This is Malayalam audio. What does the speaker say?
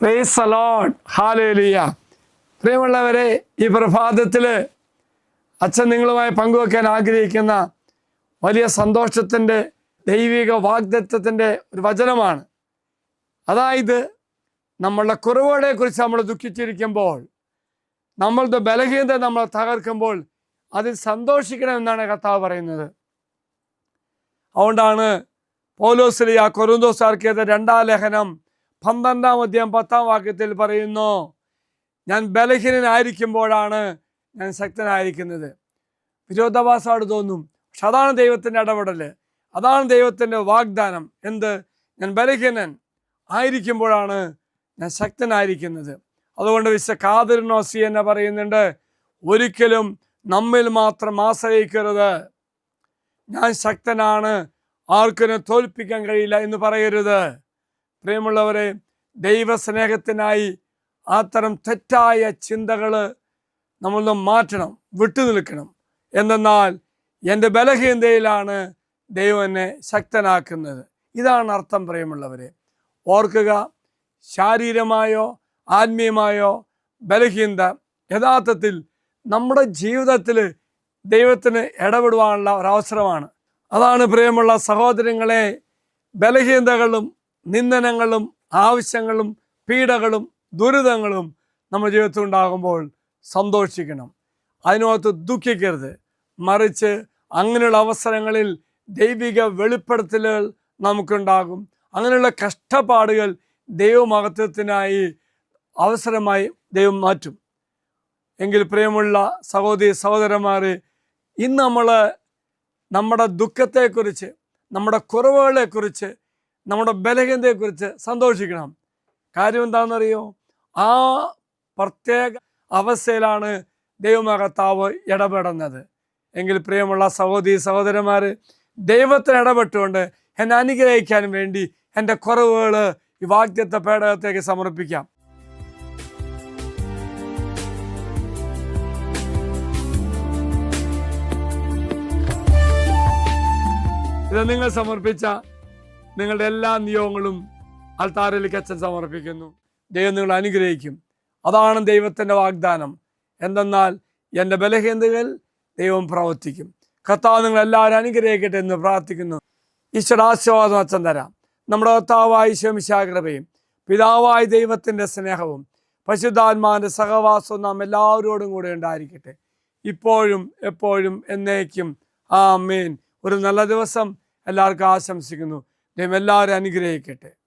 Praise the Lord, hallelujah. പ്രിയമുള്ളവരെ, ഈ പ്രഭാതത്തിൽ അച്ഛൻ നിങ്ങളുമായി പങ്കുവെക്കാൻ ആഗ്രഹിക്കുന്ന വലിയ സന്തോഷത്തിൻ്റെ ദൈവിക വാഗ്ദത്തത്തിൻ്റെ ഒരു വചനമാണ്. അതായത്, നമ്മളുടെ കുറവുകളെക്കുറിച്ച് നമ്മൾ ദുഃഖിച്ചിരിക്കുമ്പോൾ, നമ്മളുടെ ബലഹീനത നമ്മൾ തകർക്കുമ്പോൾ അതിൽ സന്തോഷിക്കണമെന്നാണ് കർത്താവ് പറയുന്നത്. അതുകൊണ്ടാണ് പൗലോസ് കൊരിന്തോസ്യർക്ക് എഴുതിയ 2-ാം ലേഖനം 12-ാം അധ്യായം 10-ാം വാക്യത്തിൽ പറയുന്നു, ഞാൻ ബലഹീനനായിരിക്കുമ്പോഴാണ് ഞാൻ ശക്തനായിരിക്കുന്നത്. വിരോധാഭാസമായിട്ട് തോന്നും, പക്ഷെ അതാണ് ദൈവത്തിൻ്റെ ഇടപെടൽ, അതാണ് ദൈവത്തിൻ്റെ വാഗ്ദാനം. എന്ത്? ഞാൻ ബലഹീനൻ ആയിരിക്കുമ്പോഴാണ് ഞാൻ ശക്തനായിരിക്കുന്നത്. അതുകൊണ്ട് വിശുദ്ധ കാതറിനോസി എന്ന് പറയുന്നുണ്ട്, ഒരിക്കലും നമ്മിൽ മാത്രം ആശ്രയിക്കരുത്. ഞാൻ ശക്തനാണ്, ആർക്കിനെ തോൽപ്പിക്കാൻ കഴിയില്ല എന്ന് പറയരുത്. പ്രിയമുള്ളവരെ, ദൈവസ്നേഹത്തിനായി അത്തരം തെറ്റായ ചിന്തകൾ നമ്മൾ മാറ്റണം, വിട്ടുനിൽക്കണം. എന്തെന്നാൽ എൻ്റെ ബലഹീനതയിലാണ് ദൈവം എന്നെ ശക്തനാക്കുന്നത്. ഇതാണ് അർത്ഥം. പ്രിയമുള്ളവരെ, ഓർക്കുക, ശാരീരമായോ ആത്മീയമായോ ബലഹീനത യഥാർത്ഥത്തിൽ നമ്മുടെ ജീവിതത്തിൽ ദൈവത്തിന് ഇടപെടുവാനുള്ള ഒരവസരമാണ്. അതാണ് പ്രിയമുള്ള സഹോദരങ്ങളെ, ബലഹീനതകളും നിന്ദനങ്ങളും ആവശ്യങ്ങളും പീഡകളും ദുരിതങ്ങളും നമ്മുടെ ജീവിതത്തിൽ ഉണ്ടാകുമ്പോൾ സന്തോഷിക്കണം, അതിനകത്ത് ദുഃഖിക്കരുത്. മറിച്ച് അങ്ങനെയുള്ള അവസരങ്ങളിൽ ദൈവിക വെളിപ്പെടുത്തലുകൾ നമുക്കുണ്ടാകും. അങ്ങനെയുള്ള കഷ്ടപ്പാടുകൾ ദൈവമഹത്വത്തിനായി അവസരമായി ദൈവം മാറ്റും. എങ്കിൽ പ്രിയമുള്ള സഹോദരി സഹോദരന്മാരെ, ഇന്ന് നമ്മൾ നമ്മുടെ ദുഃഖത്തെക്കുറിച്ച്, നമ്മുടെ കുറവുകളെക്കുറിച്ച്, നമ്മുടെ ബലഹീനതയെക്കുറിച്ച് സന്തോഷിക്കണം. കാര്യം എന്താണെന്നറിയോ? ആ പ്രത്യേക അവസ്ഥയിലാണ് ദൈവമകർത്താവ് ഇടപെടുന്നത്. എങ്കിൽ പ്രിയമുള്ള സഹോദരി സഹോദരന്മാർ, ദൈവത്തിന് ഇടപെട്ടുകൊണ്ട് എന്നെ അനുഗ്രഹിക്കാൻ വേണ്ടി എൻ്റെ കുറവുകൾ ഈ വാഗ്ദത്ത പേടകത്തേക്ക് സമർപ്പിക്കാം. ഇത് നിങ്ങൾ സമർപ്പിച്ച നിങ്ങളുടെ എല്ലാ നിയോഗങ്ങളും അൾത്താരയിലേക്ക് അച്ഛൻ സമർപ്പിക്കുന്നു. ദൈവം നിങ്ങളെ അനുഗ്രഹിക്കും. അതാണ് ദൈവത്തിൻ്റെ വാഗ്ദാനം. എന്തെന്നാൽ എൻ്റെ ബലഹീനതകൾ ദൈവം പ്രവർത്തിക്കും. കർത്താവ് നിങ്ങളെല്ലാവരും അനുഗ്രഹിക്കട്ടെ എന്ന് പ്രാർത്ഥിക്കുന്നു. ഈശ്വരാശീർവാദം അച്ഛൻ തരാം. നമ്മുടെ കർത്താവായ ഈശോ മിശിഹായുടെ കൃപയും പിതാവായ ദൈവത്തിൻ്റെ സ്നേഹവും പരിശുദ്ധാത്മാവിൻ്റെ സഹവാസവും നാം എല്ലാവരോടും കൂടെ ഉണ്ടായിരിക്കട്ടെ, ഇപ്പോഴും എപ്പോഴും എന്നേക്കും. ആമേൻ. ഒരു നല്ല ദിവസം എല്ലാവർക്കും ആശംസിക്കുന്നു. ദൈവം എല്ലാവരും അനുഗ്രഹിക്കട്ടെ.